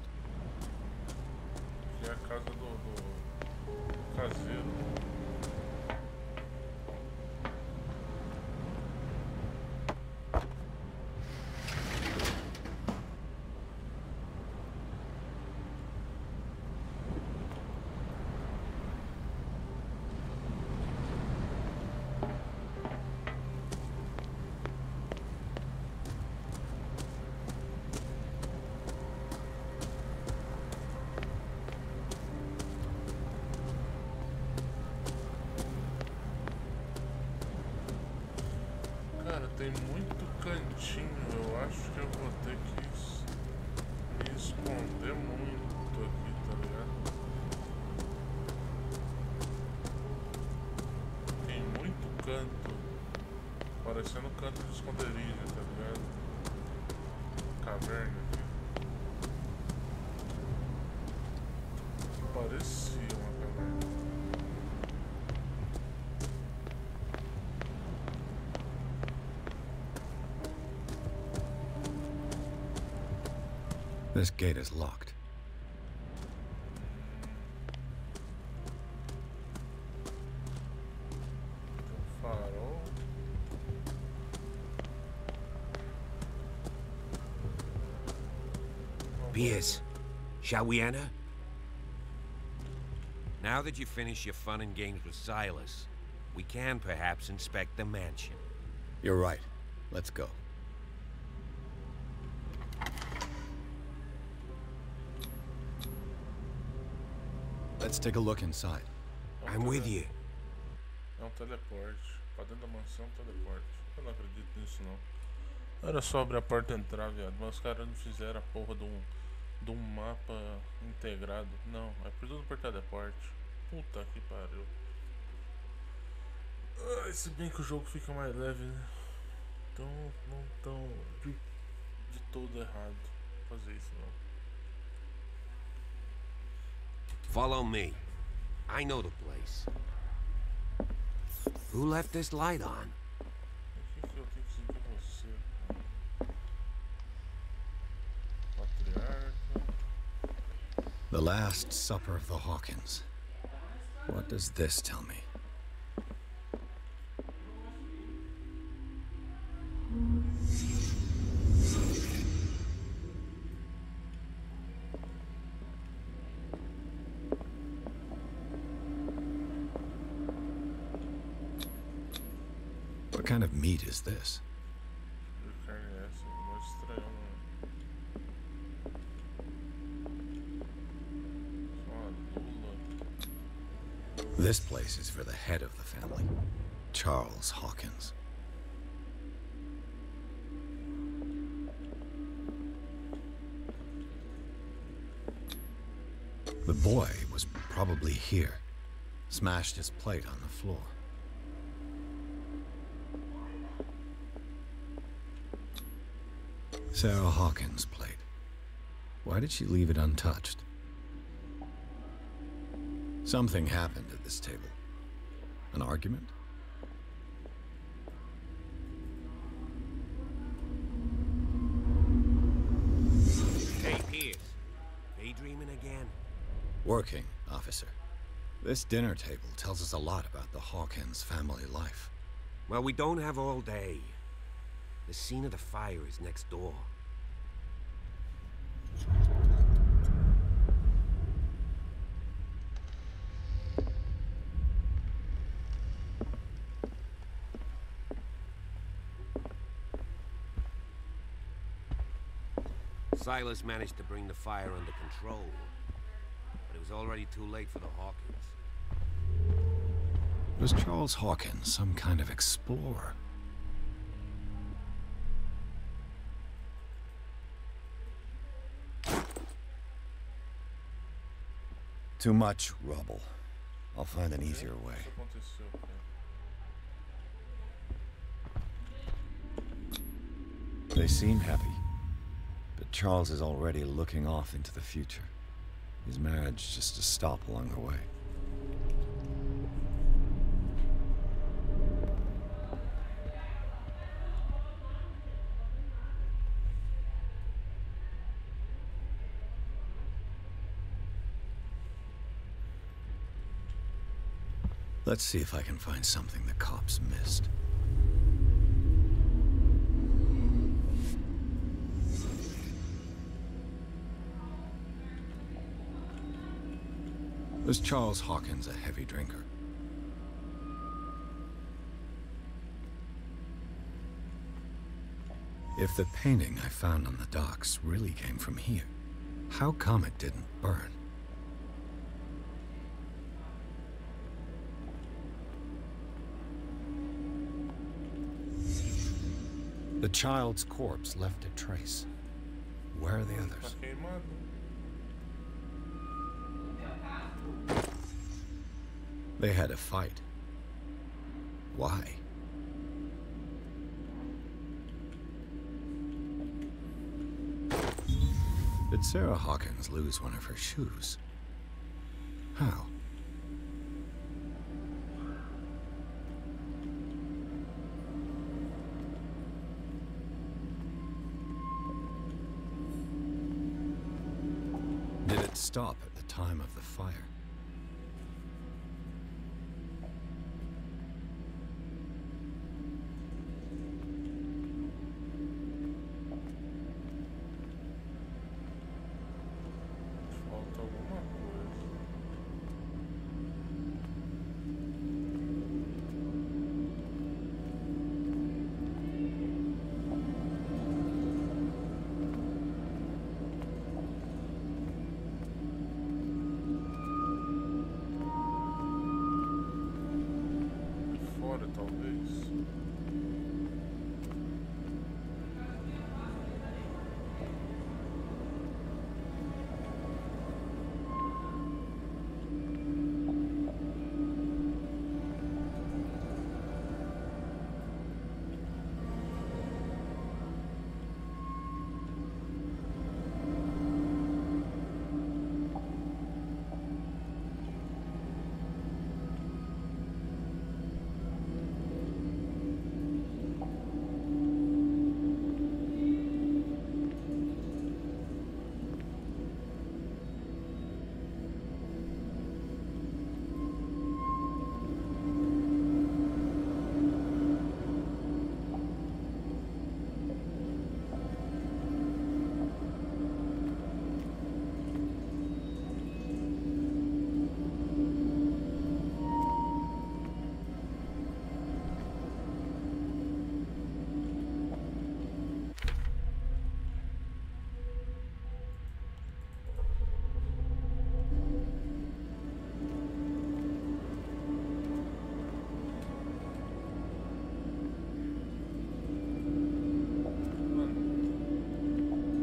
Aqui é a casa do caseiro. Cara, tem muito cantinho. Eu acho que eu vou ter que me esconder muito aqui, tá ligado? Tem muito canto. Parecendo canto de esconderijo, tá ligado? Caverna aqui. Parecia uma caverna. This gate is locked. Farol. Pierce, shall we enter? Now that you finish your fun and games with Silas, we can perhaps inspect the mansion. You're right. Let's go. Let's take a look inside. I'm with you. É um teleporte. Pra dentro da mansão, teleporte. Eu não acredito nisso, não. Era só abrir a porta e entrar, viado. Mas os caras não fizeram a porra de um mapa integrado. Não, é tudo por teleporte. Puta que pariu. Ai, se bem que o jogo fica mais leve, né? Então, não tão de todo errado fazer isso, não. Follow me. I know the place. Who left this light on? O que eu tenho que seguir você? Patriarca. The Last Supper of the Hawkins. What does this tell me? What kind of meat is this? This place is for the head of the family, Charles Hawkins. The boy was probably here, smashed his plate on the floor. Sarah Hawkins' plate. Why did she leave it untouched? Something happened at this table. An argument? Hey, Pierce. Daydreaming again? Working, officer. This dinner table tells us a lot about the Hawkins family life. Well, we don't have all day. The scene of the fire is next door. Silas managed to bring the fire under control, but it was already too late for the Hawkins. Was Charles Hawkins some kind of explorer? Too much rubble. I'll find an easier way. They seem happy, but Charles is already looking off into the future. His marriage just a stop along the way. Let's see if I can find something the cops missed. Was Charles Hawkins a heavy drinker? If the painting I found on the docks really came from here, how come it didn't burn? The child's corpse left a trace. Where are the others? They had a fight. Why? Did Sarah Hawkins lose one of her shoes? How? Did it stop at the time of the fire? Falta alguma coisa. Fora, talvez.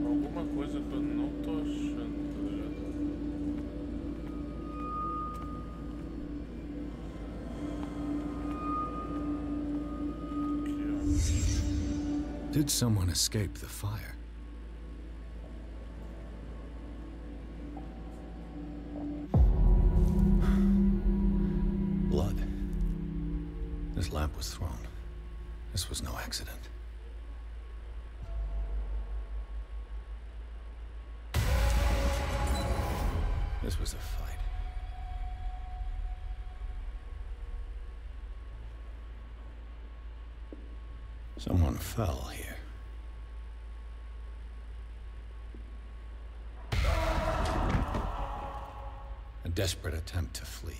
Alguma coisa que eu não tô achando, tá ligado? Aqui, ó. Did someone escape the fire? Blood. This lamp was thrown. This was no accident. This was a fight. Someone fell here. A desperate attempt to flee.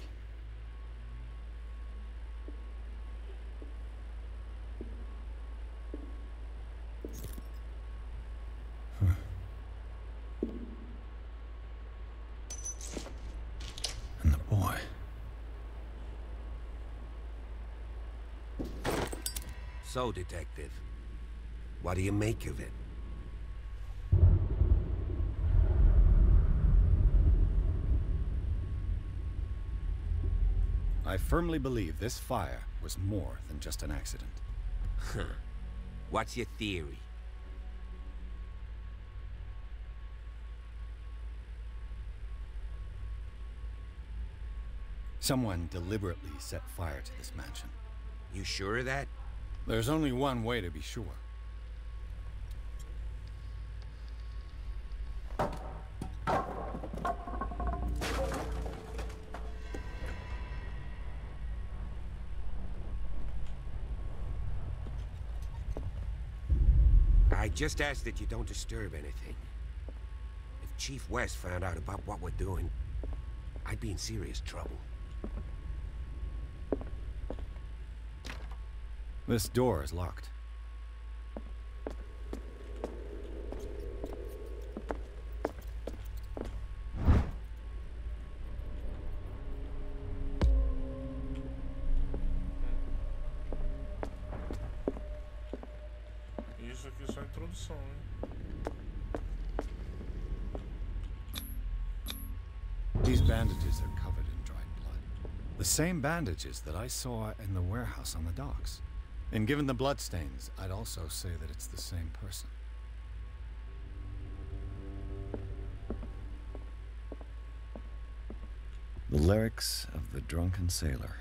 And the boy. So, Detective, what do you make of it? I firmly believe this fire was more than just an accident. What's your theory? Someone deliberately set fire to this mansion. You sure of that? There's only one way to be sure. I just ask that you don't disturb anything. If Chief West found out about what we're doing, I'd be in serious trouble. This door is locked. isso aqui é só a introdução, hein? These bandages are covered in dried blood. The same bandages that I saw in the warehouse on the docks. And given the bloodstains, I'd also say that it's the same person. The lyrics of the drunken sailor,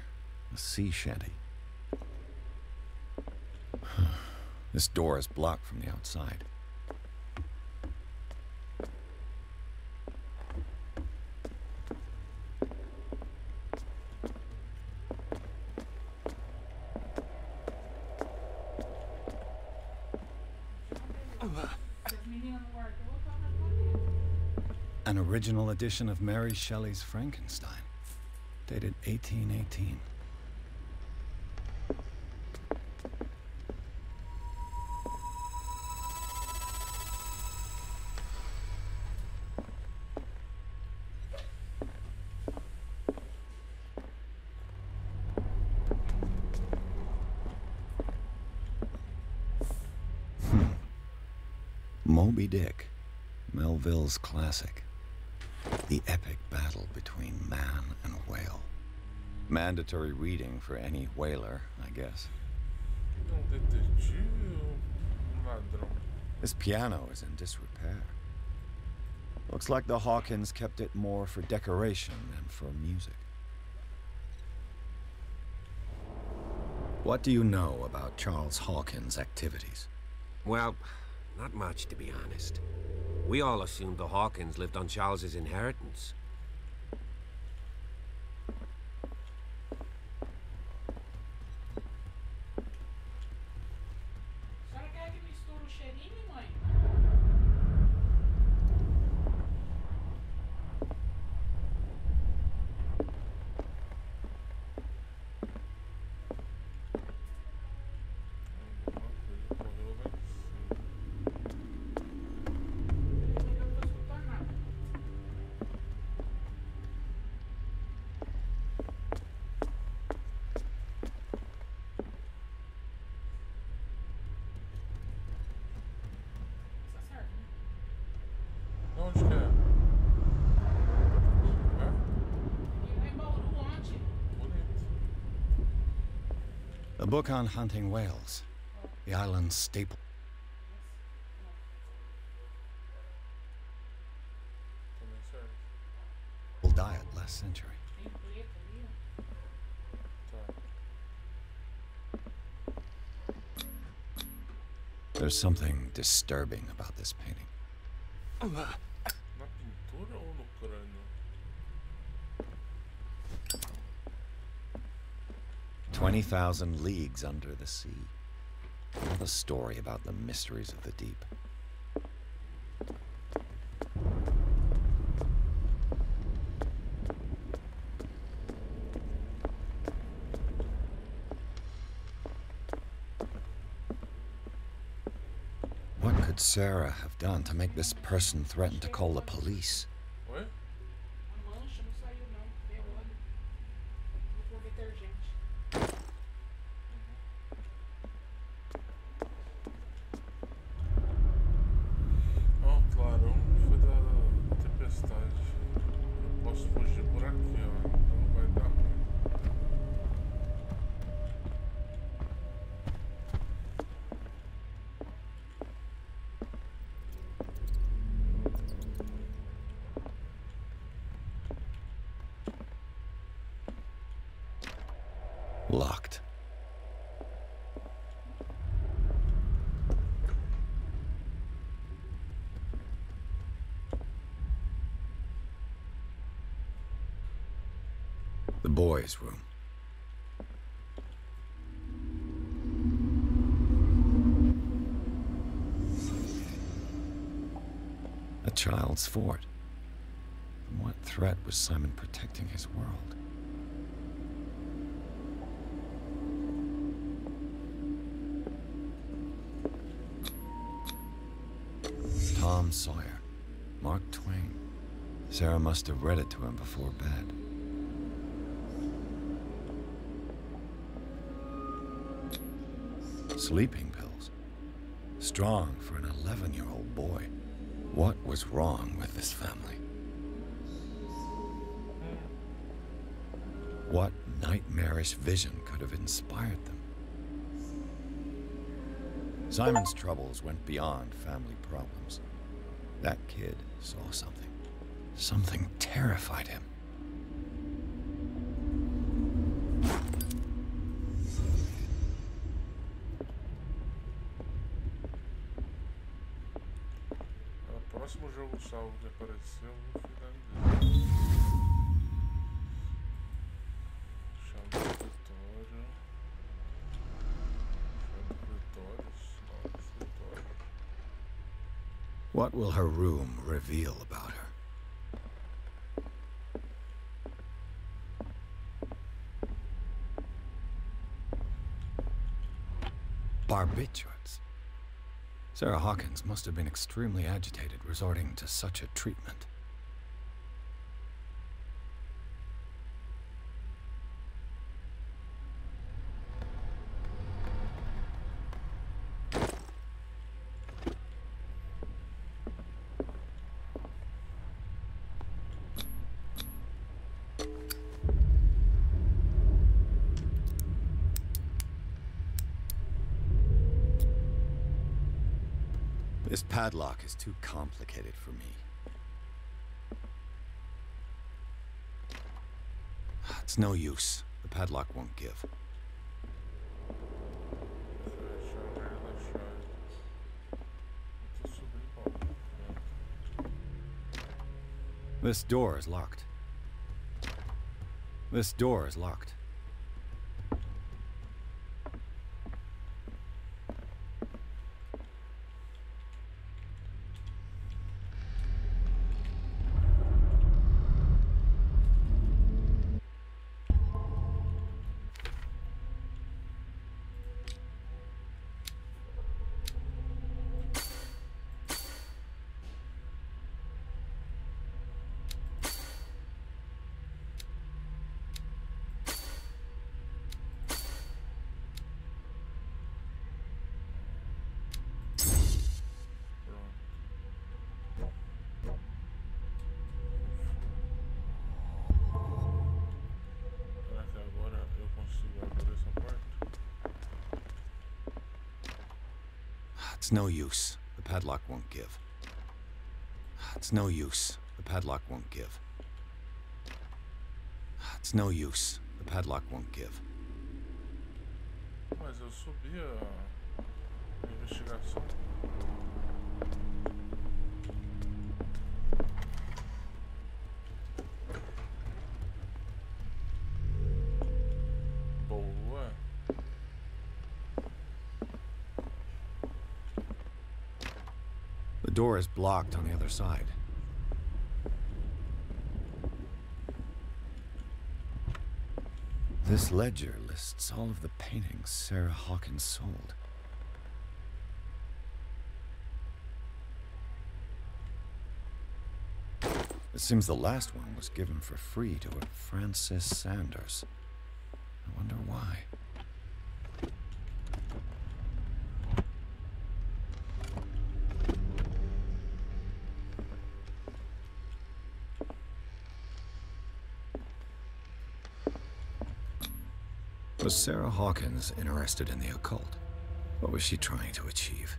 a sea shanty. This door is blocked from the outside. An original edition of Mary Shelley's Frankenstein, dated 1818. Moby Dick, Melville's classic. The epic battle between man and whale. Mandatory reading for any whaler, I guess. This piano is in disrepair. Looks like the Hawkins kept it more for decoration than for music. What do you know about Charles Hawkins' activities? Well, not much, to be honest. We all assumed the Hawkins lived on Charles's inheritance. A book on hunting whales, the island's staple diet last century. There's something disturbing about this painting. Na pintura ou no crânio? 20,000 leagues under the sea. Another story about the mysteries of the deep. What could Sarah have done to make this person threaten to call the police? What? Oh, claro, foi da tempestade. Eu posso fugir por aqui, ó. Então vai dar ruim. Locked. The boys' room. A child's fort. From what threat was Simon protecting his world? Tom Sawyer, Mark Twain. Sarah must have read it to him before bed. Sleeping pills. Strong for an 11-year-old boy. What was wrong with this family? What nightmarish vision could have inspired them? Simon's troubles went beyond family problems. That kid saw something. Something terrified him. O próximo jogo salvo que apareceu, eu vou finalizar. Chave do escritório. What will her room reveal about her? Barbiturates. Sarah Hawkins must have been extremely agitated resorting to such a treatment. This padlock is too complicated for me. It's no use. The padlock won't give. This door is locked. This door is locked. It's no use. The padlock won't give. It's no use. The padlock won't give. It's no use. The padlock won't give. Mas eu subi a investigação. Boa. The door is blocked on the other side. This ledger lists all of the paintings Sarah Hawkins sold. It seems the last one was given for free to a Francis Sanders. I wonder why. Was Sarah Hawkins interested in the occult? What was she trying to achieve?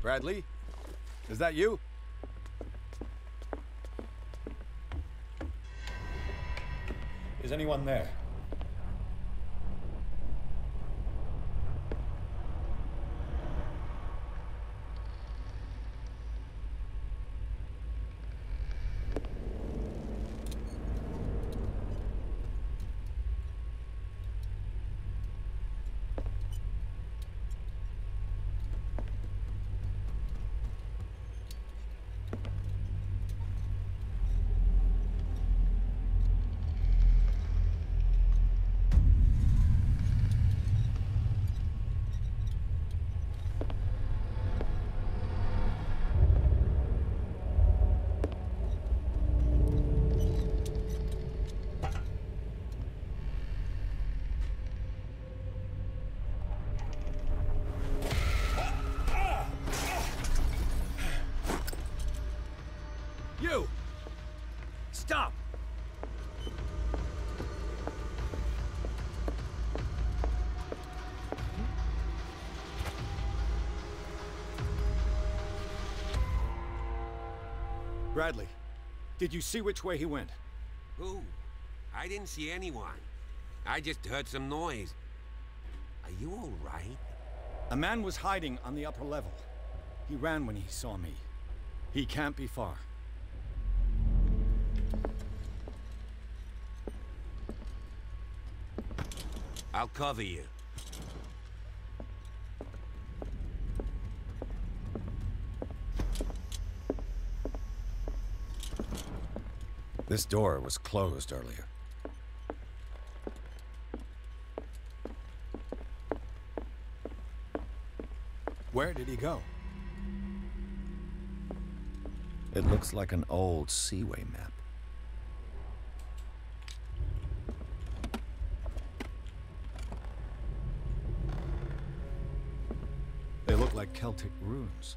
Bradley? Is that you? Is anyone there? You! Stop! Bradley, did you see which way he went? Who? I didn't see anyone. I just heard some noise. Are you all right? A man was hiding on the upper level. He ran when he saw me. He can't be far. I'll cover you. This door was closed earlier. Where did he go? It looks like an old seaway map. They look like Celtic runes.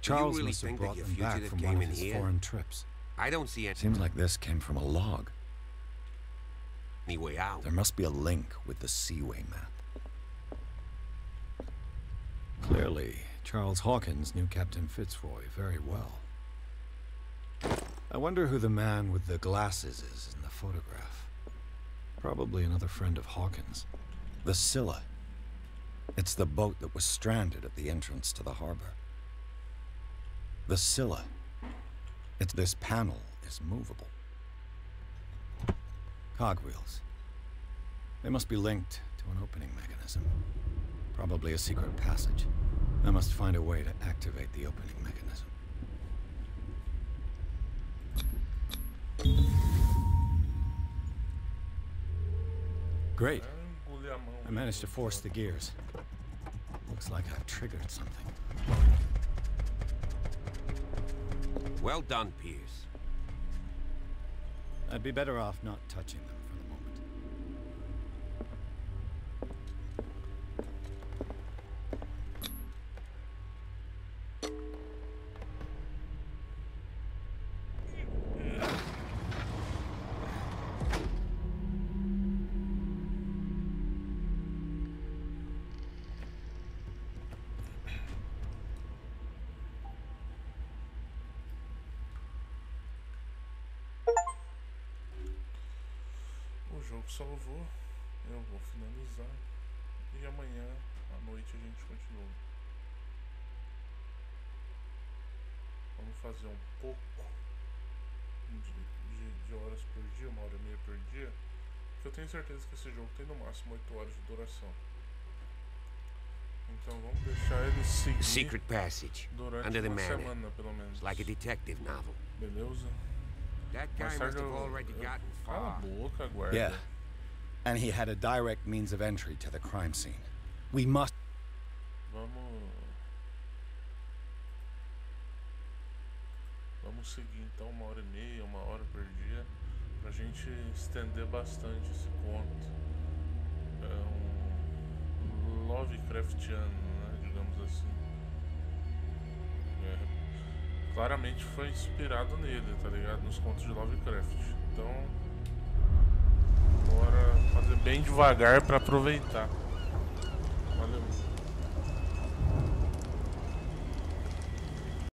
Charles really must have think that brought your them back fugitive from came one of in his here? foreign trips. I don't see it Seems like this came from a log. any way out. There must be a link with the seaway map. Clearly, Charles Hawkins knew Captain Fitzroy very well. I wonder who the man with the glasses is in the photograph. Probably another friend of Hawkins. The Scylla. It's the boat that was stranded at the entrance to the harbor. The Scylla. This panel is movable. Cogwheels. They must be linked to an opening mechanism. Probably a secret passage. I must find a way to activate the opening mechanism. Great. I managed to force the gears. Looks like I've triggered something. Well done, Pierce. I'd be better off not touching them for the moment. O jogo salvou, eu vou finalizar e amanhã à noite a gente continua. Vamos fazer um pouco de horas por dia, 1h30 por dia, porque eu tenho certeza que esse jogo tem no máximo 8 horas de duração. Então vamos deixar ele seguir Secret passage durante under the uma manor. semana pelo menos. It's like a detective novel. Beleza? That guy Mais must tarde have already gotten Cala a far. boca, guarda. Yeah. And he had a direct means of entry to the crime scene. We must... Vamos seguir então 1h30, 1 hora por dia, pra gente estender bastante esse conto. É um Lovecraftiano, né, digamos assim. Claramente foi inspirado nele, tá ligado? Nos contos de Lovecraft. Então, bora fazer bem devagar pra aproveitar.